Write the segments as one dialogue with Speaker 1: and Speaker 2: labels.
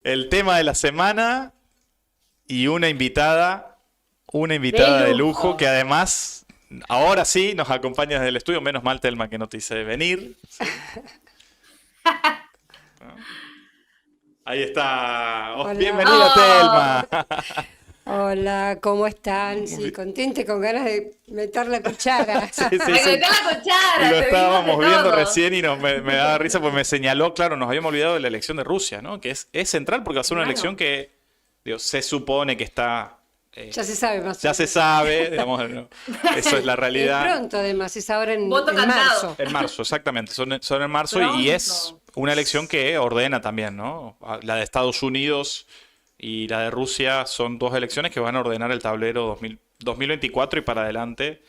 Speaker 1: El tema de la semana y una
Speaker 2: De
Speaker 1: invitada de lujo que
Speaker 2: lujo.
Speaker 1: además, ahora sí, nos acompaña desde el estudio. Menos mal, Telma, que no te hice venir. ¿Sí? ¿No? Ahí está. Oh,
Speaker 3: Hola,
Speaker 1: bienvenida,
Speaker 2: Oh,
Speaker 1: Telma.
Speaker 3: hola, ¿cómo están? Sí, contente con ganas de meter la cuchara.
Speaker 1: Sí, sí,
Speaker 2: me
Speaker 1: sí.
Speaker 2: meté la cuchara,
Speaker 1: Lo
Speaker 2: te vimos de
Speaker 1: estábamos viendo
Speaker 2: todo.
Speaker 1: recién y me daba risa porque me señaló, claro, nos habíamos olvidado de la elección de Rusia, ¿no? Que es central porque va a ser una elección
Speaker 2: Claro,
Speaker 1: que, digo, se supone que está,
Speaker 3: Ya se sabe más o
Speaker 1: ya se
Speaker 3: menos.
Speaker 1: sabe, digamos, ¿no? Eso es la
Speaker 3: Es
Speaker 1: realidad.
Speaker 3: pronto además, es ahora
Speaker 2: voto
Speaker 3: en
Speaker 2: cantado.
Speaker 3: marzo.
Speaker 1: En marzo, exactamente, son en marzo y es
Speaker 2: Pronto.
Speaker 1: una elección que ordena también, ¿no? La de Estados Unidos y la de Rusia son dos elecciones que van a ordenar el tablero 2024 y para adelante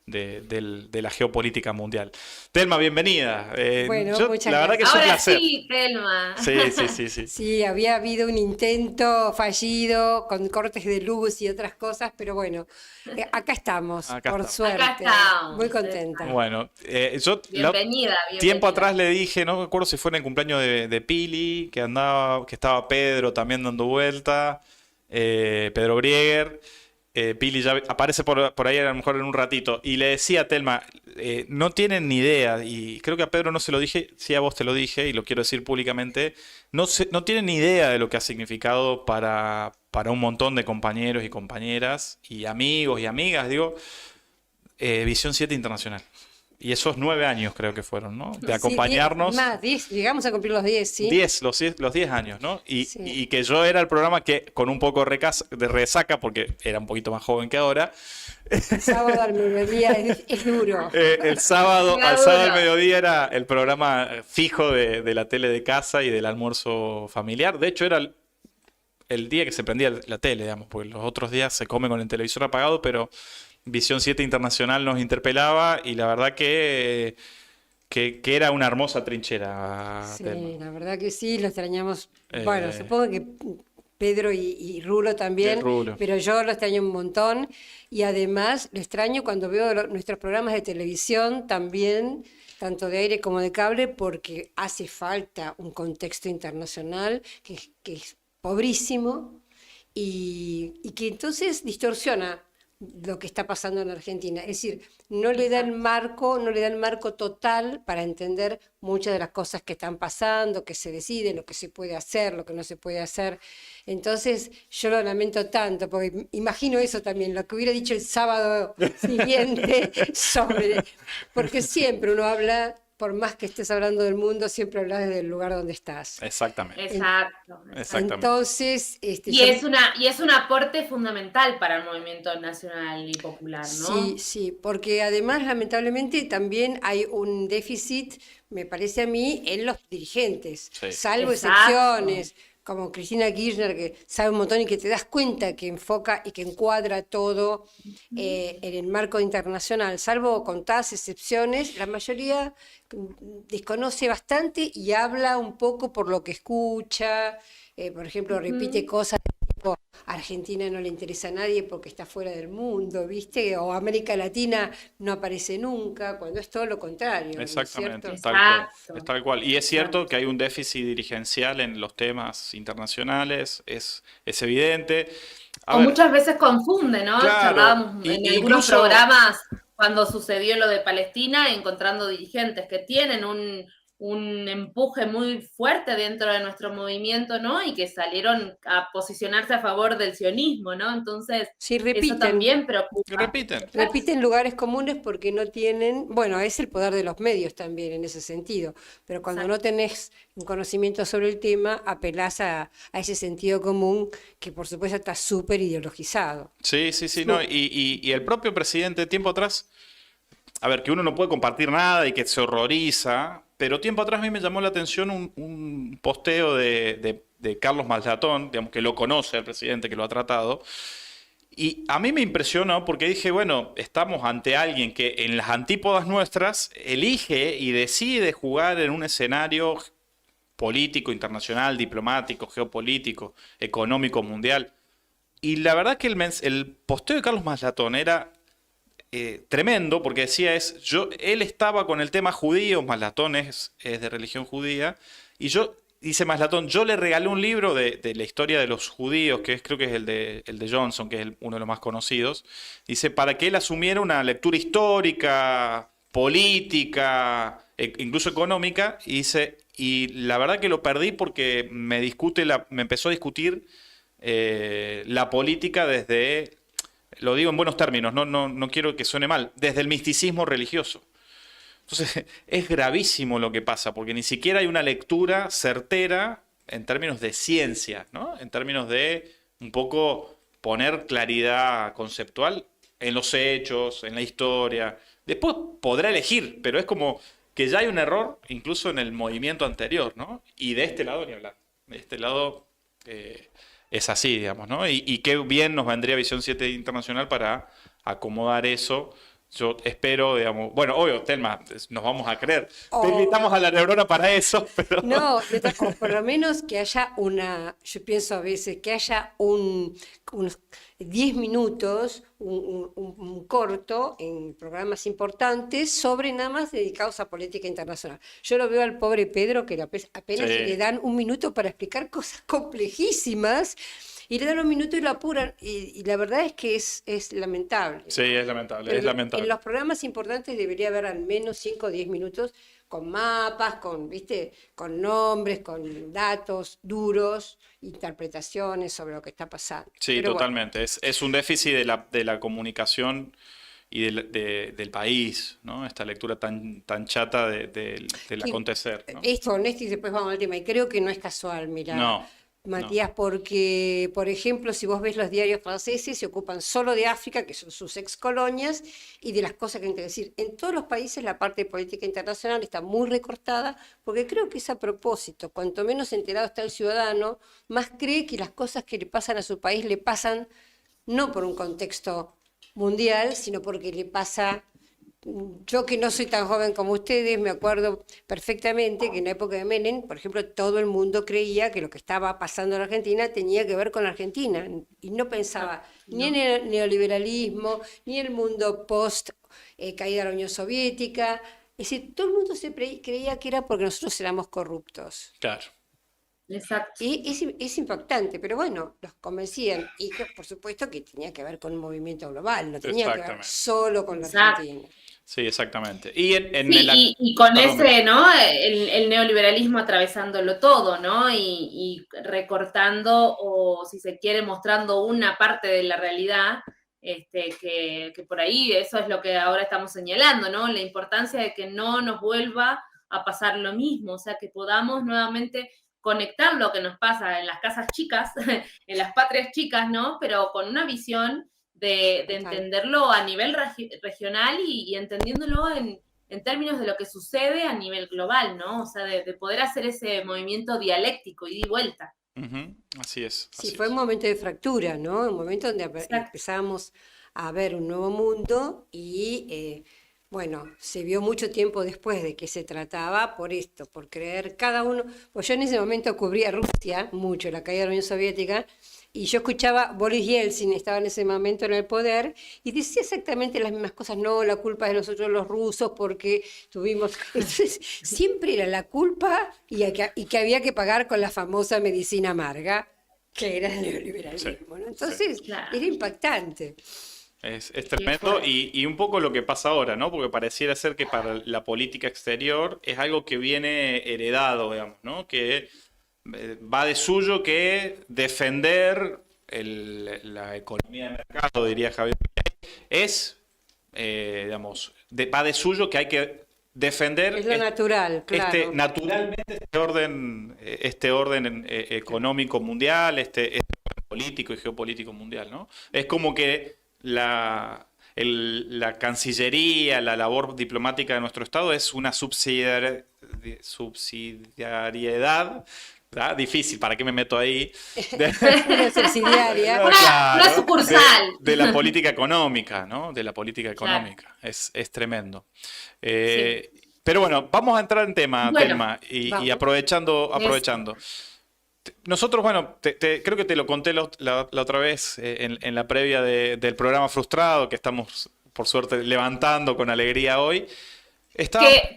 Speaker 1: de la geopolítica mundial. Telma, bienvenida.
Speaker 3: Bueno, muchas
Speaker 1: La verdad que es un
Speaker 3: gracias.
Speaker 2: Ahora
Speaker 1: placer.
Speaker 2: sí, Telma.
Speaker 1: Sí, sí, sí, sí.
Speaker 3: Sí, había habido un intento fallido con cortes de luz y otras cosas, pero bueno, acá estamos,
Speaker 1: Acá
Speaker 3: por
Speaker 1: estamos.
Speaker 2: Acá
Speaker 3: suerte. Muy
Speaker 2: estamos.
Speaker 3: contenta.
Speaker 2: Exacto.
Speaker 1: Bueno,
Speaker 2: Bienvenida,
Speaker 1: tiempo
Speaker 2: bienvenida.
Speaker 1: atrás le dije, no me acuerdo si fue en el cumpleaños de Pili, que estaba Pedro también dando vuelta, Pedro Brieger. Pili ya aparece por ahí a lo mejor en un ratito. Y le decía a Telma, no tienen ni idea, y creo que a Pedro no se lo dije, sí a vos te lo dije, y lo quiero decir públicamente, no tienen ni idea de lo que ha significado para un montón de compañeros y compañeras, y amigos y amigas, digo, Visión 7 Internacional. Y esos 9 años creo que fueron, ¿no? De
Speaker 3: Sí,
Speaker 1: acompañarnos.
Speaker 3: más, 10, llegamos a cumplir los 10, ¿sí?
Speaker 1: 10 los 10 años, ¿no?
Speaker 3: Sí.
Speaker 1: Y que yo era el programa que, con un poco de resaca, porque era un poquito más joven que ahora,
Speaker 3: El sábado al mediodía es duro.
Speaker 1: al
Speaker 2: Pega
Speaker 1: sábado al
Speaker 2: duro.
Speaker 1: mediodía era el programa fijo de la tele de casa y del almuerzo familiar. De hecho, era el día que se prendía la tele, digamos, porque los otros días se come con el televisor apagado, pero Visión 7 Internacional nos interpelaba y la verdad que era una hermosa trinchera, Telma.
Speaker 3: Sí, la verdad que sí, lo extrañamos. Bueno,
Speaker 1: Eh,
Speaker 3: supongo que Pedro y Rulo
Speaker 1: el
Speaker 3: también,
Speaker 1: rulo.
Speaker 3: pero yo lo extraño un montón y además lo extraño cuando veo nuestros programas de televisión también, tanto de aire como de cable, porque hace falta un contexto internacional que es pobrísimo y que entonces distorsiona lo que está pasando en Argentina. Es decir,
Speaker 2: Exacto.
Speaker 3: no le da el marco total para entender muchas de las cosas que están pasando, que se deciden, lo que se puede hacer, lo que no se puede hacer. Entonces, yo lo lamento tanto, porque imagino eso también, lo que hubiera dicho el sábado siguiente sobre, porque siempre uno habla, por más que estés hablando del mundo, siempre hablas desde el lugar donde estás.
Speaker 1: Exactamente.
Speaker 3: En-
Speaker 2: Exacto, exacto.
Speaker 1: Exactamente.
Speaker 3: entonces,
Speaker 2: Y
Speaker 3: yo
Speaker 2: es y es un aporte fundamental para el movimiento nacional y popular,
Speaker 3: sí,
Speaker 2: ¿no?
Speaker 3: sí, porque además lamentablemente también hay un déficit, me parece a mí, en los dirigentes,
Speaker 1: Sí.
Speaker 3: salvo
Speaker 2: Exacto.
Speaker 3: excepciones, como Cristina Kirchner, que sabe un montón y que te das cuenta que enfoca y que encuadra todo en el marco internacional, salvo contadas excepciones, la mayoría desconoce bastante y habla un poco por lo que escucha, por ejemplo, repite
Speaker 2: Ujú.
Speaker 3: cosas tipo, Argentina no le interesa a nadie porque está fuera del mundo, ¿viste? O América Latina no aparece nunca, cuando es todo lo contrario, ¿no es
Speaker 1: Exactamente,
Speaker 3: cierto?
Speaker 1: tal cual. Es
Speaker 2: Exacto,
Speaker 1: tal cual. Y es cierto que
Speaker 2: exacto.
Speaker 1: hay un déficit dirigencial en los temas internacionales, es evidente. A
Speaker 2: O
Speaker 1: ver,
Speaker 2: muchas veces confunde, ¿no?
Speaker 1: claro,
Speaker 2: Charlábamos en algunos
Speaker 1: incluso,
Speaker 2: programas cuando sucedió lo de Palestina, encontrando dirigentes que tienen un empuje muy fuerte dentro de nuestro movimiento, ¿no? Y que salieron a posicionarse a favor del sionismo, ¿no? Entonces,
Speaker 3: Sí,
Speaker 2: eso
Speaker 3: repiten,
Speaker 2: también preocupa.
Speaker 1: repiten.
Speaker 2: Claro,
Speaker 3: repiten lugares comunes porque no tienen, bueno, es el poder de los medios también en ese sentido, pero cuando no
Speaker 2: exacto.
Speaker 3: tenés un conocimiento sobre el tema, apelás a ese sentido común que por supuesto está súper ideologizado.
Speaker 1: Sí, sí, sí, no. Y el propio presidente, tiempo atrás, a ver, que uno no puede compartir nada y que se horroriza, pero tiempo atrás a mí me llamó la atención un posteo de Carlos Maslatón, digamos que lo conoce al presidente, que lo ha tratado, y a mí me impresionó porque dije, bueno, estamos ante alguien que en las antípodas nuestras elige y decide jugar en un escenario político, internacional, diplomático, geopolítico, económico, mundial. Y la verdad que el posteo de Carlos Maslatón era tremendo porque decía él estaba con el tema judío, Maslatón es de religión judía, y dice Maslatón, yo le regalé un libro de la historia de los judíos, creo que es el de Johnson, que es uno de los más conocidos. Dice, para que él asumiera una lectura histórica, política, incluso económica. Y dice, y la verdad que lo perdí porque me empezó a discutir la política desde, lo digo en buenos términos, no quiero que suene mal, desde el misticismo religioso. Entonces, es gravísimo lo que pasa, porque ni siquiera hay una lectura certera en términos de ciencia, ¿no? En términos de un poco poner claridad conceptual en los hechos, en la historia. Después podrá elegir, pero es como que ya hay un error incluso en el movimiento anterior, ¿no? Y de este lado ni hablar. De este lado es así, digamos, ¿no? Y qué bien nos vendría Visión 7 Internacional para acomodar eso. Yo espero, digamos, bueno, obvio, Telma, nos vamos a creer. Te invitamos a la neurona para eso, pero...
Speaker 3: No, o por lo menos que haya yo pienso a veces, que haya unos 10 minutos, un corto en programas importantes sobre nada más dedicados a política internacional. Yo lo veo al pobre Pedro que apenas
Speaker 1: Sí.
Speaker 3: le dan un minuto para explicar cosas complejísimas. Y le dan un minuto y lo apuran. Y la verdad es que es lamentable.
Speaker 1: Sí, es lamentable,
Speaker 3: Pero
Speaker 1: es lamentable.
Speaker 3: en los programas importantes debería haber al menos 5 o 10 minutos con mapas, ¿viste? Con nombres, con datos duros, interpretaciones sobre lo que está pasando.
Speaker 1: Sí,
Speaker 3: Pero bueno,
Speaker 1: totalmente. Es un déficit de la comunicación y del país, ¿no? Esta lectura tan chata del
Speaker 3: y
Speaker 1: acontecer, ¿no?
Speaker 3: esto, honesto, y después vamos al tema. Y creo que no es casual, mira,
Speaker 1: No,
Speaker 3: Matías, porque, por ejemplo, si vos ves los diarios franceses, se ocupan solo de África, que son sus excolonias, y de las cosas que hay que decir. En todos los países la parte de política internacional está muy recortada, porque creo que es a propósito. Cuanto menos enterado está el ciudadano, más cree que las cosas que le pasan a su país le pasan no por un contexto mundial, sino porque le pasa... Yo que no soy tan joven como ustedes, me acuerdo perfectamente que en la época de Menem, por ejemplo, todo el mundo creía que lo que estaba pasando en Argentina tenía que ver con la Argentina y no pensaba ni en el neoliberalismo, ni en el mundo post caída de la Unión Soviética. Es decir, todo el mundo creía que era porque nosotros éramos corruptos.
Speaker 1: claro.
Speaker 2: Exacto.
Speaker 3: Y es impactante, pero bueno, los convencían. Y que, por supuesto que tenía que ver con un movimiento global, no tenía que ver
Speaker 1: Exactamente.
Speaker 3: solo con la
Speaker 2: Exacto.
Speaker 3: Argentina.
Speaker 1: Sí, exactamente. Y
Speaker 2: Sí, y con
Speaker 1: perdón.
Speaker 2: ese, ¿no? El neoliberalismo atravesándolo todo, ¿no? Y recortando, o si se quiere, mostrando una parte de la realidad, que por ahí eso es lo que ahora estamos señalando, ¿no? La importancia de que no nos vuelva a pasar lo mismo, o sea, que podamos nuevamente conectar lo que nos pasa en las casas chicas, en las patrias chicas, ¿no? Pero con una visión de entenderlo a nivel regional y entendiéndolo en términos de lo que sucede a nivel global, ¿no? O sea, de poder hacer ese movimiento dialéctico, ida y vuelta.
Speaker 1: Ujú, así es.
Speaker 3: Sí,
Speaker 1: Así
Speaker 3: fue
Speaker 1: es.
Speaker 3: un momento de fractura, ¿no? Un momento donde
Speaker 2: Exacto.
Speaker 3: empezamos a ver un nuevo mundo y, bueno, se vio mucho tiempo después de qué se trataba por esto, por creer cada uno. Pues yo en ese momento cubría Rusia mucho, la caída de la Unión Soviética, y yo escuchaba Boris Yeltsin, estaba en ese momento en el poder, y decía exactamente las mismas cosas. No, la culpa es de nosotros los rusos porque tuvimos... Entonces, siempre era la culpa y que había que pagar con la famosa medicina amarga, que era el neoliberalismo, ¿no? Entonces,
Speaker 2: Claro.
Speaker 3: era impactante.
Speaker 1: Es tremendo y un poco lo que pasa ahora, ¿no? Porque pareciera ser que para la política exterior es algo que viene heredado, digamos, ¿no? Que va de suyo que defender la economía de mercado, diría Javier Milei, es, digamos, va de suyo que hay que defender
Speaker 3: Es lo natural, claro.
Speaker 1: naturalmente este orden económico mundial, este orden político y geopolítico mundial, ¿no? Es como que la Cancillería, la labor diplomática de nuestro Estado es una subsidiariedad, ¿verdad? Difícil, ¿para qué me meto ahí?
Speaker 3: Una subsidiaria.
Speaker 2: Una sucursal.
Speaker 1: De la política económica, ¿no? De la política
Speaker 2: Claro.
Speaker 1: económica. Es tremendo. Pero bueno, vamos a entrar en tema,
Speaker 2: Bueno,
Speaker 1: Telma, y
Speaker 3: vamos.
Speaker 1: aprovechando. Nosotros, bueno, creo que te lo conté la otra vez en la previa del programa Frustrado, que estamos, por suerte, levantando con alegría hoy.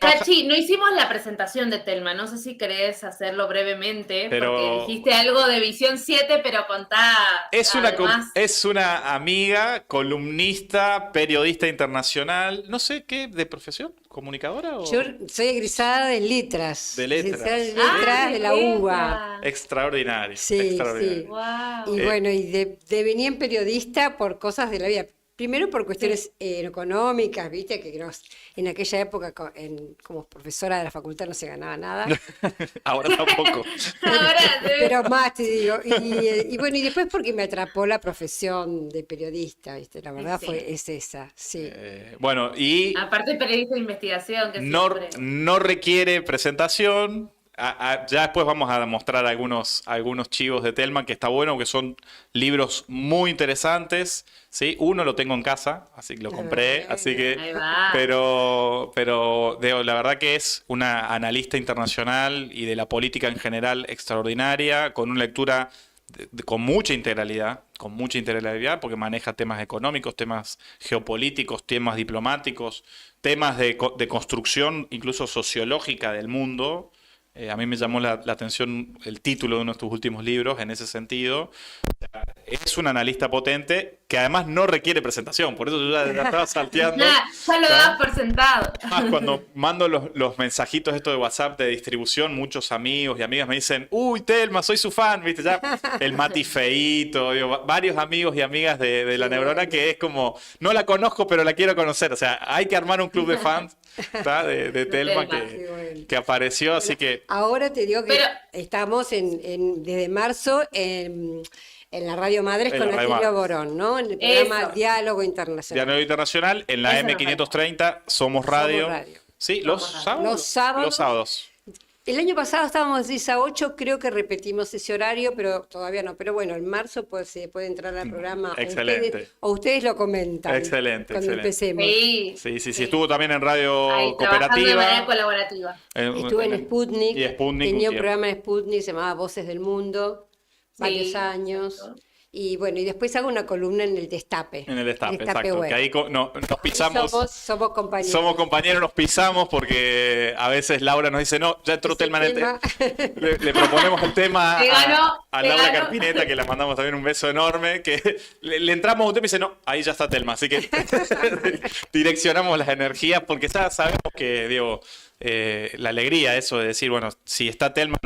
Speaker 2: Cachi, no hicimos la presentación de Telma, no sé si querés hacerlo brevemente,
Speaker 1: Pero
Speaker 2: porque dijiste algo de Visión 7, pero contá además.
Speaker 1: es una amiga, columnista, periodista internacional, no sé qué, de profesión, comunicadora o
Speaker 3: Yo soy egresada de letras.
Speaker 1: de letras.
Speaker 3: Licenciada en letras de la UBA.
Speaker 1: Extraordinario,
Speaker 3: Sí,
Speaker 1: extraordinario.
Speaker 3: sí.
Speaker 2: Wow.
Speaker 3: Y bueno, y devení en periodista por cosas de la vida. Primero por cuestiones económicas, viste, en aquella época como profesora de la facultad no se ganaba nada.
Speaker 1: Ahora tampoco.
Speaker 2: Ahora,
Speaker 3: Pero más te digo. Y bueno, y después porque me atrapó la profesión de periodista, viste, la verdad
Speaker 2: Sí.
Speaker 3: es esa, sí.
Speaker 1: Bueno, y
Speaker 2: aparte periodista de investigación, que
Speaker 1: no,
Speaker 2: siempre...
Speaker 1: no requiere presentación. Ya después vamos a mostrar algunos chivos de Telma, que está bueno, que son libros muy interesantes. ¿Sí? Uno lo tengo en casa, así que lo compré, así que,
Speaker 2: Ahí va.
Speaker 1: pero la verdad que es una analista internacional y de la política en general extraordinaria, con una lectura con mucha integralidad, porque maneja temas económicos, temas geopolíticos, temas diplomáticos, temas de construcción incluso sociológica del mundo. A mí me llamó la atención el título de uno de tus últimos libros en ese sentido. Es un analista potente que además no requiere presentación, por eso yo ya estaba salteando.
Speaker 2: Ya lo das por sentado.
Speaker 1: Cuando mando los mensajitos estos de WhatsApp de distribución, muchos amigos y amigas me dicen, uy, Telma, soy su fan, ¿viste? Ya el Mati Feito, digo, varios amigos y amigas de La Neurona que es como, no la conozco, pero la quiero conocer. O sea, hay que armar un club de fans, ¿tá? de Telma que apareció, así que...
Speaker 3: Ahora te digo que estamos desde marzo en la Radio Madres con Atilio Borón, ¿no? En el programa Diálogo Internacional.
Speaker 1: Diálogo Internacional, en la M530, Somos Radio. Sí, los sábados.
Speaker 3: El año pasado estábamos de 6 a 8, creo que repetimos ese horario, pero todavía no. Pero bueno, en marzo se puede entrar al programa.
Speaker 1: Excelente.
Speaker 3: O ustedes lo comentan.
Speaker 1: Excelente.
Speaker 3: Cuando empecemos.
Speaker 1: Sí. Estuvo también en Radio
Speaker 2: Ahí,
Speaker 1: Cooperativa.
Speaker 2: De manera colaborativa.
Speaker 3: Estuve en Sputnik.
Speaker 1: Y Sputnik.
Speaker 3: Tenía un programa en Sputnik, se llamaba Voces del Mundo, varios años. Y bueno, y después hago una columna en el Destape.
Speaker 1: En el Destape, exacto.
Speaker 3: Web.
Speaker 1: Que ahí nos pisamos.
Speaker 3: Somos compañeros.
Speaker 1: Somos compañeros, nos pisamos porque a veces Laura nos dice, no, ya entró Telma en le proponemos el tema a Laura Carpineta, que le mandamos también un beso enorme, que le entramos a un tema y dice, no, ahí ya está Telma. Así que direccionamos las energías porque ya sabemos que, digo, la alegría, eso de decir, bueno, si está Telma,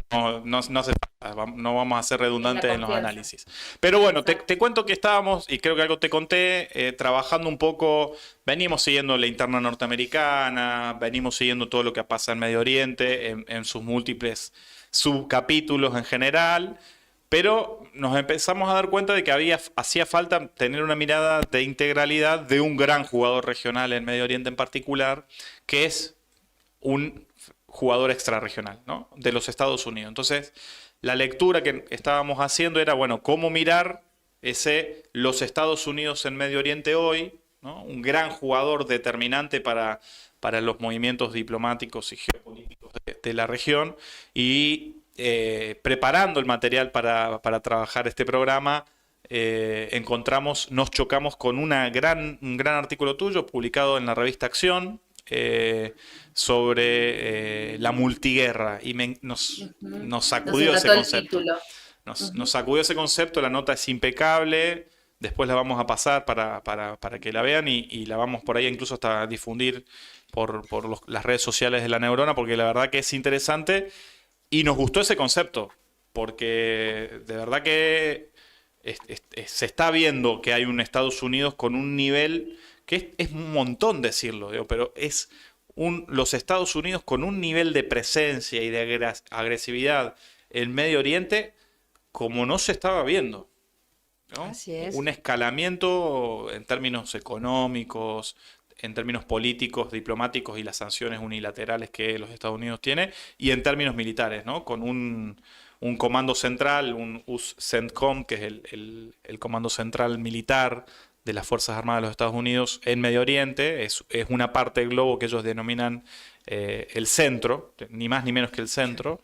Speaker 1: no hace falta, no vamos a ser redundantes en los análisis. Pero bueno, te cuento que estábamos, y creo que algo te conté, trabajando un poco, venimos siguiendo la interna norteamericana, venimos siguiendo todo lo que pasa en Medio Oriente, en sus múltiples subcapítulos en general, pero nos empezamos a dar cuenta de que hacía falta tener una mirada de integralidad de un gran jugador regional en Medio Oriente en particular, que es un jugador extrarregional, ¿no? De los Estados Unidos. Entonces, la lectura que estábamos haciendo era, bueno, cómo mirar los Estados Unidos en Medio Oriente hoy, ¿no? Un gran jugador determinante para los movimientos diplomáticos y geopolíticos de la región, y preparando el material para trabajar este programa, nos chocamos con un gran artículo tuyo publicado en la revista Acción, sobre la multiguerra, y nos sacudió ese concepto. Nos sacudió ese concepto, la nota es impecable, después la vamos a pasar para que la vean y la vamos por ahí incluso hasta difundir por las redes sociales de La Neurona, porque la verdad que es interesante y nos gustó ese concepto, porque de verdad que se está viendo que hay un Estados Unidos con un nivel que es un montón decirlo, pero es los Estados Unidos con un nivel de presencia y de agresividad en Medio Oriente como no se estaba viendo, ¿no?
Speaker 3: Así es.
Speaker 1: Un escalamiento en términos económicos, en términos políticos, diplomáticos y las sanciones unilaterales que los Estados Unidos tiene, y en términos militares, ¿no? Con un comando central, un USCENTCOM, que es el comando central militar de las Fuerzas Armadas de los Estados Unidos en Medio Oriente. Es una parte del globo que ellos denominan el centro, ni más ni menos que el centro.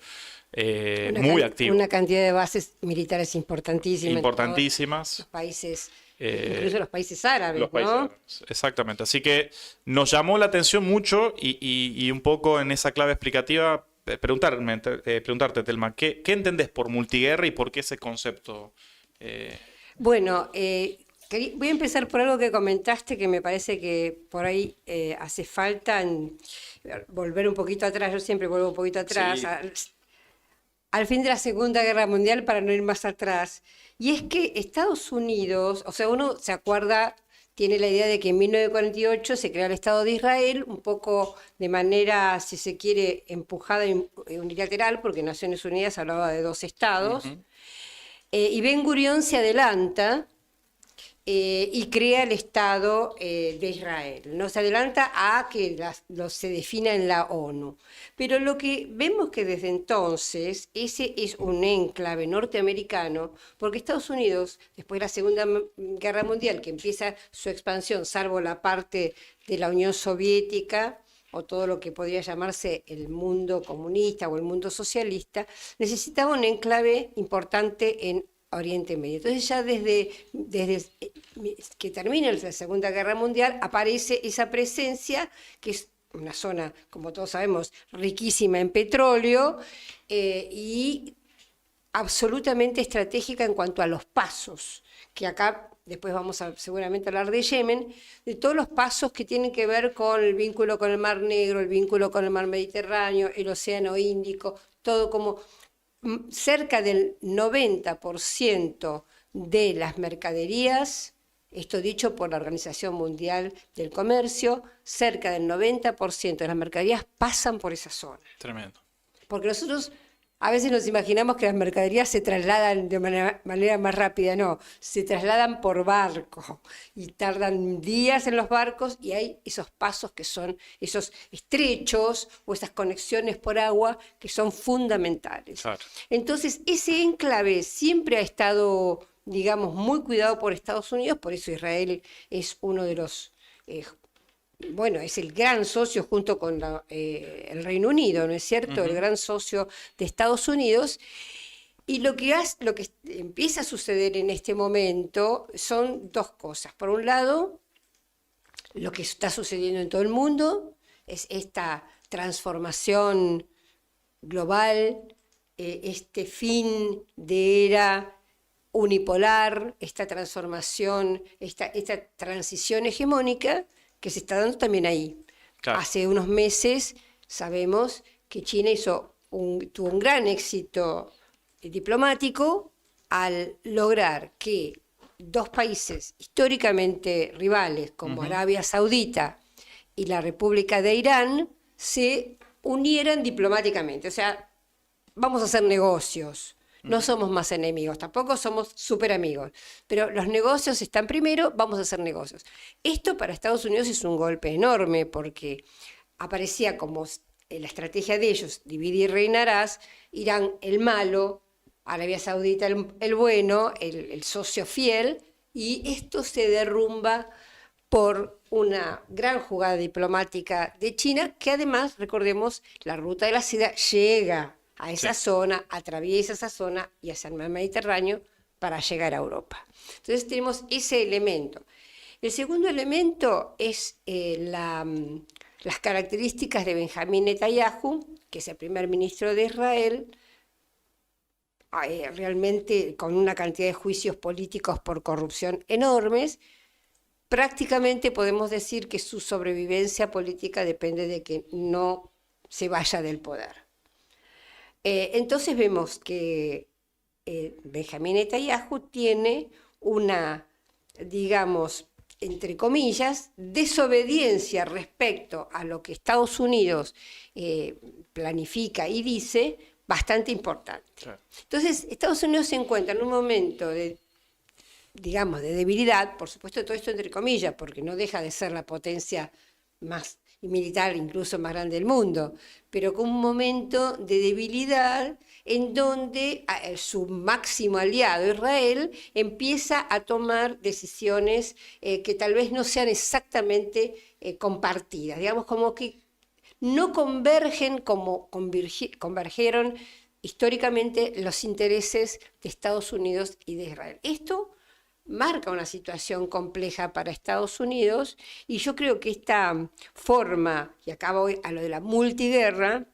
Speaker 1: muy activo.
Speaker 3: Una cantidad de bases militares importantísimas.
Speaker 1: Importantísimas.
Speaker 3: Los países,
Speaker 1: Eh,
Speaker 3: incluso los países árabes,
Speaker 1: Los países
Speaker 3: ¿no?
Speaker 1: árabes, exactamente. Así que nos llamó la atención mucho y un poco en esa clave explicativa preguntarte, Telma, ¿qué entendés por multiguerra y por qué ese concepto?
Speaker 3: Bueno, voy a empezar por algo que comentaste que me parece que por ahí hace falta volver un poquito atrás. Yo siempre vuelvo un poquito atrás.
Speaker 1: Sí.
Speaker 3: Al fin de la Segunda Guerra Mundial, para no ir más atrás, y es que Estados Unidos, o sea, uno se acuerda, tiene la idea de que en 1948 se crea el Estado de Israel, un poco de manera, si se quiere, empujada y unilateral, porque Naciones Unidas hablaba de 2 estados, y Ben-Gurión se adelanta y crea el Estado de Israel. No se adelanta a que se defina en la ONU. Pero lo que vemos que desde entonces, ese es un enclave norteamericano, porque Estados Unidos, después de la Segunda Guerra Mundial, que empieza su expansión, salvo la parte de la Unión Soviética, o todo lo que podría llamarse el mundo comunista o el mundo socialista, necesitaba un enclave importante en Oriente Medio. Entonces ya desde que termina la Segunda Guerra Mundial aparece esa presencia, que es una zona, como todos sabemos, riquísima en petróleo y absolutamente estratégica en cuanto a los pasos, que acá después vamos a seguramente hablar de Yemen, de todos los pasos que tienen que ver con el vínculo con el Mar Negro, el vínculo con el Mar Mediterráneo, el Océano Índico, todo como cerca del 90% de las mercaderías, esto dicho por la Organización Mundial del Comercio, cerca del 90% de las mercaderías pasan por esa zona.
Speaker 1: Tremendo.
Speaker 3: Porque nosotros a veces nos imaginamos que las mercaderías se trasladan de manera más rápida. No, se trasladan por barco y tardan días en los barcos, y hay esos pasos que son esos estrechos o esas conexiones por agua que son fundamentales.
Speaker 1: Claro.
Speaker 3: Entonces, ese enclave siempre ha estado, digamos, muy cuidado por Estados Unidos, por eso Israel es uno de los... bueno, es el gran socio junto con el Reino Unido, ¿no es cierto? El gran socio de Estados Unidos. Y lo que empieza a suceder en este momento son 2 cosas. Por un lado, lo que está sucediendo en todo el mundo es esta transformación global, este fin de era unipolar, esta transformación, esta transición hegemónica, que se está dando también ahí.
Speaker 1: Claro.
Speaker 3: Hace unos meses sabemos que China tuvo un gran éxito diplomático al lograr que 2 países históricamente rivales, como Arabia Saudita y la República de Irán, se unieran diplomáticamente. O sea, vamos a hacer negocios. No somos más enemigos, tampoco somos súper amigos, pero los negocios están primero, vamos a hacer negocios. Esto para Estados Unidos es un golpe enorme, porque aparecía como la estrategia de ellos, divide y reinarás, Irán el malo, Arabia Saudita el bueno, el socio fiel, y esto se derrumba por una gran jugada diplomática de China, que además, recordemos, la ruta de la seda llega a esa zona, atraviesa esa zona y hacia el mar Mediterráneo para llegar a Europa. Entonces tenemos ese elemento. El segundo elemento es las características de Benjamín Netanyahu, que es el primer ministro de Israel, realmente con una cantidad de juicios políticos por corrupción enormes. Prácticamente podemos decir que su sobrevivencia política depende de que no se vaya del poder. Entonces vemos que Benjamín Netanyahu tiene una, digamos, entre comillas, desobediencia respecto a lo que Estados Unidos planifica y dice, bastante importante. Claro. Entonces, Estados Unidos se encuentra en un momento de, digamos, de debilidad, por supuesto todo esto entre comillas, porque no deja de ser la potencia más y militar incluso más grande del mundo, pero con un momento de debilidad en donde su máximo aliado, Israel, empieza a tomar decisiones que tal vez no sean exactamente compartidas, digamos, como que no convergen como convergieron históricamente los intereses de Estados Unidos y de Israel. Esto marca una situación compleja para Estados Unidos y yo creo que esta forma, y acá voy a lo de la multiguerra,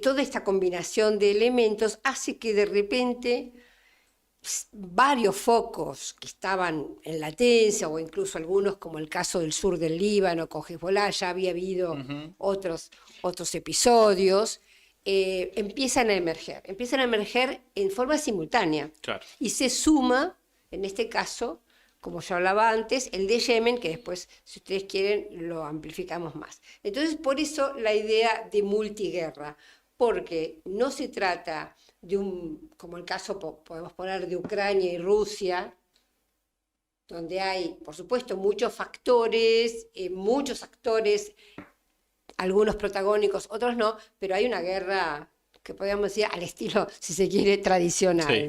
Speaker 3: toda esta combinación de elementos hace que de repente varios focos que estaban en latencia, o incluso algunos como el caso del sur del Líbano con Hezbollah, ya había habido otros episodios, empiezan a emerger en forma simultánea.
Speaker 1: Claro.
Speaker 3: Y se suma, en este caso, como yo hablaba antes, el de Yemen, que después, si ustedes quieren, lo amplificamos más. Entonces, por eso la idea de multiguerra, porque no se trata de como el caso podemos poner de Ucrania y Rusia, donde hay, por supuesto, muchos actores, algunos protagónicos, otros no, pero hay una guerra que podríamos decir al estilo, si se quiere, tradicional.
Speaker 1: Sí.